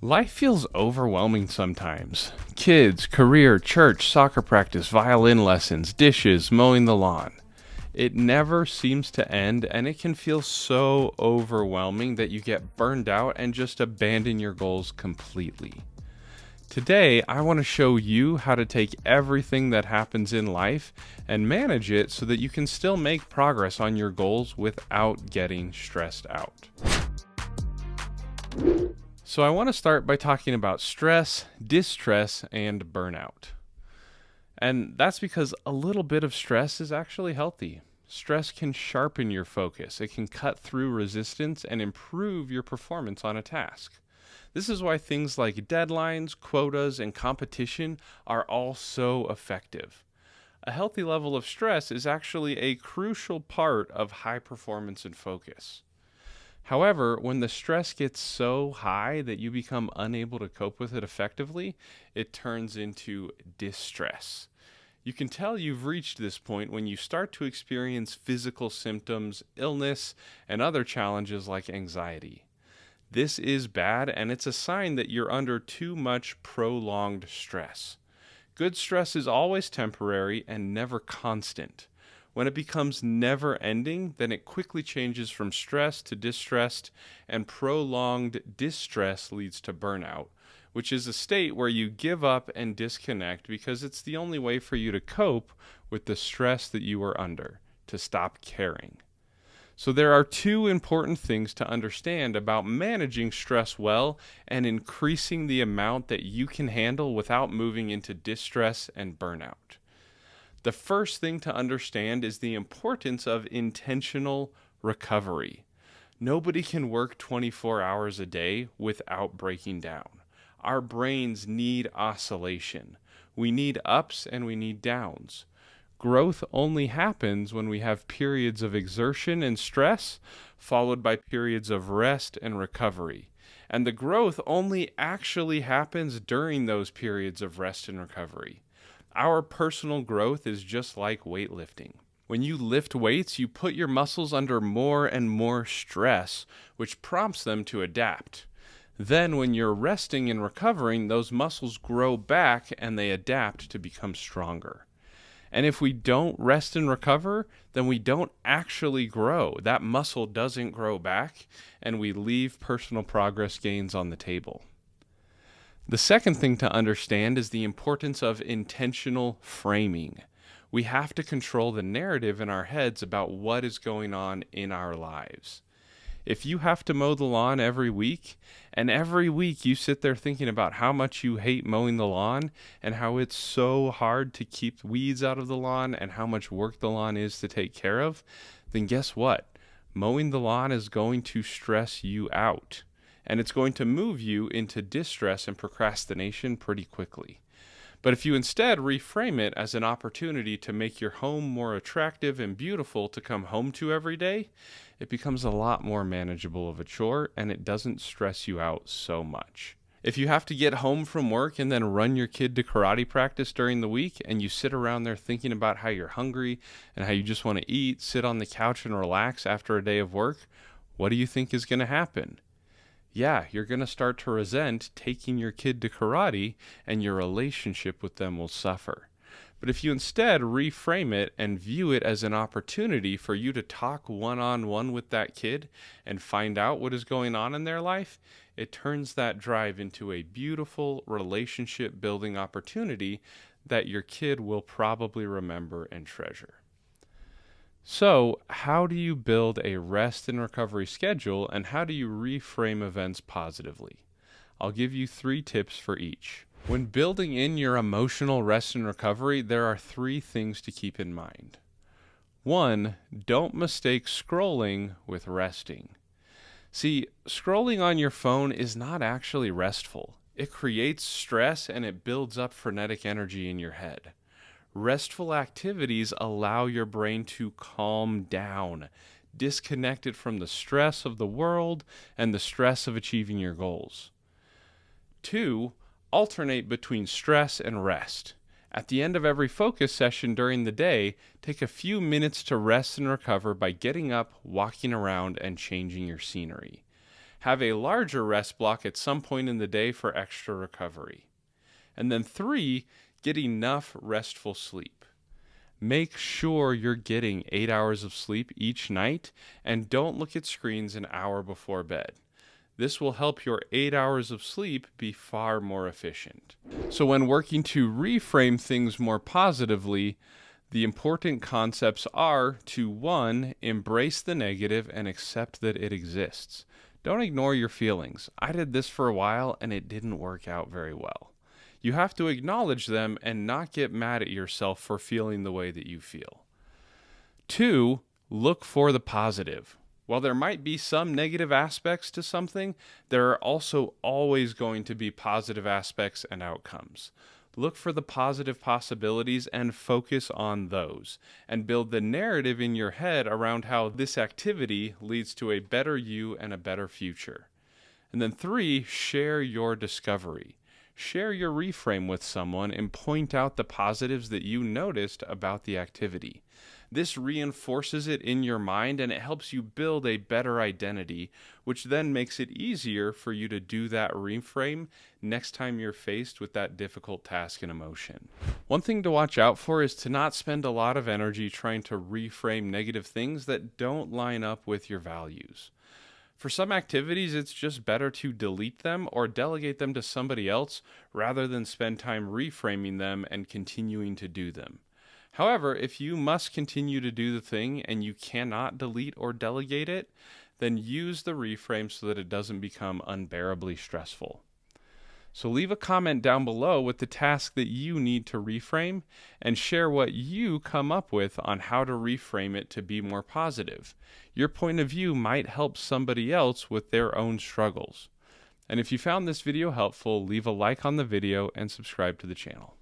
Life feels overwhelming sometimes. Kids, career, church, soccer practice, violin lessons, dishes, mowing the lawn. It never seems to end, and it can feel so overwhelming that you get burned out and just abandon your goals completely. Today, I want to show you how to take everything that happens in life and manage it so that you can still make progress on your goals without getting stressed out. So I want to start by talking about stress, distress, and burnout. And that's because a little bit of stress is actually healthy. Stress can sharpen your focus, it can cut through resistance and improve your performance on a task. This is why things like deadlines, quotas, and competition are all so effective. A healthy level of stress is actually a crucial part of high performance and focus. However, when the stress gets so high that you become unable to cope with it effectively, it turns into distress. You can tell you've reached this point when you start to experience physical symptoms, illness, and other challenges like anxiety. This is bad, and it's a sign that you're under too much prolonged stress. Good stress is always temporary and never constant. When it becomes never ending, then it quickly changes from stress to distressed, and prolonged distress leads to burnout, which is a state where you give up and disconnect because it's the only way for you to cope with the stress that you are under, to stop caring. So there are two important things to understand about managing stress well and increasing the amount that you can handle without moving into distress and burnout. The first thing to understand is the importance of intentional recovery. Nobody can work 24 hours a day without breaking down. Our brains need oscillation. We need ups and we need downs. Growth only happens when we have periods of exertion and stress, followed by periods of rest and recovery. And the growth only actually happens during those periods of rest and recovery. Our personal growth is just like weightlifting. When you lift weights, you put your muscles under more and more stress, which prompts them to adapt. Then, when you're resting and recovering, those muscles grow back and they adapt to become stronger. And if we don't rest and recover, then we don't actually grow. That muscle doesn't grow back, and we leave personal progress gains on the table. The second thing to understand is the importance of intentional framing. We have to control the narrative in our heads about what is going on in our lives. If you have to mow the lawn every week, and every week you sit there thinking about how much you hate mowing the lawn and how it's so hard to keep weeds out of the lawn and how much work the lawn is to take care of, then guess what? Mowing the lawn is going to stress you out. And it's going to move you into distress and procrastination pretty quickly. But if you instead reframe it as an opportunity to make your home more attractive and beautiful to come home to every day, it becomes a lot more manageable of a chore and it doesn't stress you out so much. If you have to get home from work and then run your kid to karate practice during the week and you sit around there thinking about how you're hungry and how you just want to eat, sit on the couch and relax after a day of work, what do you think is going to happen? Yeah, you're going to start to resent taking your kid to karate and your relationship with them will suffer. But if you instead reframe it and view it as an opportunity for you to talk one-on-one with that kid and find out what is going on in their life, it turns that drive into a beautiful relationship building opportunity that your kid will probably remember and treasure. So, how do you build a rest and recovery schedule, and how do you reframe events positively? I'll give you 3 tips for each. When building in your emotional rest and recovery, there are 3 things to keep in mind. 1, don't mistake scrolling with resting. See, scrolling on your phone is not actually restful. It creates stress and it builds up frenetic energy in your head. Restful activities allow your brain to calm down, disconnect it from the stress of the world and the stress of achieving your goals. 2, alternate between stress and rest. At the end of every focus session during the day, take a few minutes to rest and recover by getting up, walking around, and changing your scenery. Have a larger rest block at some point in the day for extra recovery. And then 3, get enough restful sleep. Make sure you're getting 8 hours of sleep each night, and don't look at screens an hour before bed. This will help your 8 hours of sleep be far more efficient. So when working to reframe things more positively, the important concepts are to 1, embrace the negative and accept that it exists. Don't ignore your feelings. I did this for a while and it didn't work out very well. You have to acknowledge them and not get mad at yourself for feeling the way that you feel. 2, look for the positive. While there might be some negative aspects to something, there are also always going to be positive aspects and outcomes. Look for the positive possibilities and focus on those, and build the narrative in your head around how this activity leads to a better you and a better future. And then 3, share your discovery. Share your reframe with someone and point out the positives that you noticed about the activity. This reinforces it in your mind and it helps you build a better identity, which then makes it easier for you to do that reframe next time you're faced with that difficult task and emotion. One thing to watch out for is to not spend a lot of energy trying to reframe negative things that don't line up with your values. For some activities, it's just better to delete them or delegate them to somebody else rather than spend time reframing them and continuing to do them. However, if you must continue to do the thing and you cannot delete or delegate it, then use the reframe so that it doesn't become unbearably stressful. So leave a comment down below with the task that you need to reframe and share what you come up with on how to reframe it to be more positive. Your point of view might help somebody else with their own struggles. And if you found this video helpful, leave a like on the video and subscribe to the channel.